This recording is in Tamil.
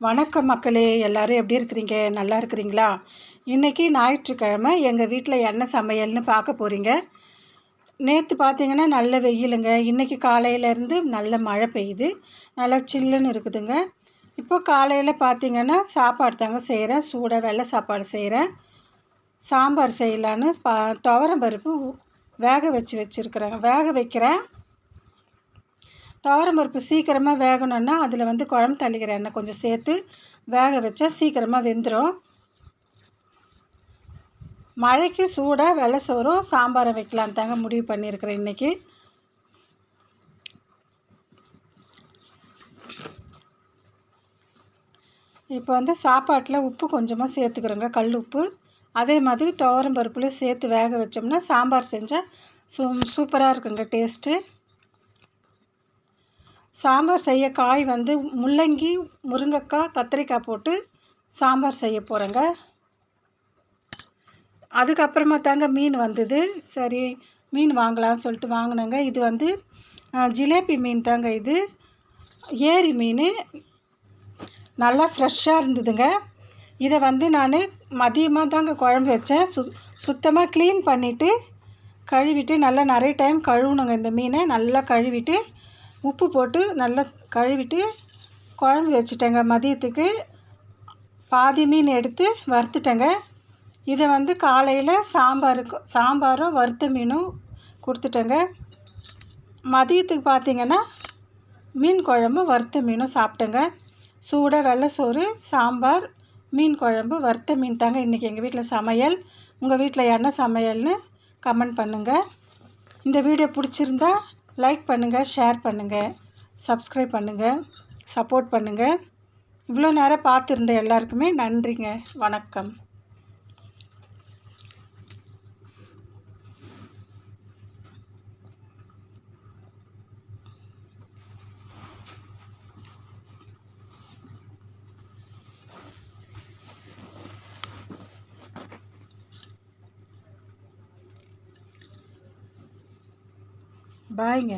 வணக்கம் மக்களே, எல்லோரும் எப்படி இருக்கிறீங்க? நல்லா இருக்கிறீங்களா? இன்றைக்கி ஞாயிற்றுக்கிழமை எங்கள் வீட்டில் என்ன சமையல்னு பார்க்க போகிறீங்க. நேற்று பார்த்தீங்கன்னா நல்ல வெயிலுங்க. இன்றைக்கி காலையிலேருந்து நல்ல மழை பெய்யுது. நல்லா சில்லுன்னு இருக்குதுங்க. இப்போ காலையில் பார்த்தீங்கன்னா சாப்பாடு தாங்க செய்கிறேன். சூடாக வெள்ளை சாப்பாடு செய்கிறேன். சாம்பார் செய்யலான்னு துவரம் பருப்பு வேக வைக்கிறேன். துவரம் பருப்பு சீக்கிரமாக வேகணுன்னா அதில் குழம்பு தாளிக்கிற எண்ணெய் கொஞ்சம் சேர்த்து வேக வச்சா சீக்கிரமாக வெந்துடும். மழைக்கு சூடாக வெள்ளை சோறும் சாம்பாரை வைக்கலாம் தாங்க முடிவு பண்ணியிருக்கிறேன் இன்றைக்கி. இப்போ சாப்பாட்டில் உப்பு கொஞ்சமாக சேர்த்துக்கிறோங்க, கல் உப்பு. அதே மாதிரி துவரம் பருப்புலையும் சேர்த்து வேக வச்சோம்னா சாம்பார் செஞ்சால் சூப்பராக இருக்குங்க டேஸ்ட்டு. சாம்பார் செய்ய காய் முள்ளங்கி, முருங்கைக்காய், கத்திரிக்காய் போட்டு சாம்பார் செய்ய போகிறேங்க. அதுக்கப்புறமா தாங்க மீன் வந்தது. சரி மீன் வாங்கலாம்னு சொல்லிட்டு வாங்கினேங்க. இது ஜிலேபி மீன் தாங்க. இது ஏரி மீன், நல்லா ஃப்ரெஷ்ஷாக இருந்ததுங்க. இதை நான் மதியமாக தாங்க குழம்பு வச்சேன். சுத்தமாக க்ளீன் பண்ணிவிட்டு கழுவிட்டு நல்லா நிறைய டைம் கழுவுணுங்க. இந்த மீனை நல்லா கழுவிட்டு உப்பு போட்டு நல்லா கழுவிட்டு குழம்பு வச்சுட்டேங்க. மதியத்துக்கு பாதி மீன் எடுத்து வறுத்துட்டேங்க. இதை காலையில் சாம்பாரும் வறுத்த மீனும் கொடுத்துட்டேங்க. மதியத்துக்கு பார்த்திங்கன்னா மீன் குழம்பு வறுத்த மீனும் சாப்பிட்டேங்க. சூடாக வெள்ளை சோறு, சாம்பார், மீன் குழம்பு, வறுத்த மீன் தாங்க இன்றைக்கி எங்கள் வீட்டில் சமையல். உங்கள் வீட்டில் என்ன சமையல்னு கமெண்ட் பண்ணுங்கள். இந்த வீடியோ பிடிச்சிருந்தா லைக் பண்ணுங்கள், ஷேர் பண்ணுங்கள், சப்ஸ்கிரைப் பண்ணுங்கள், சப்போர்ட் பண்ணுங்கள். இவ்வளோ நேரம் பார்த்துருந்த எல்லாருக்குமே நன்றிங்க. வணக்கம். பாய்ங்க.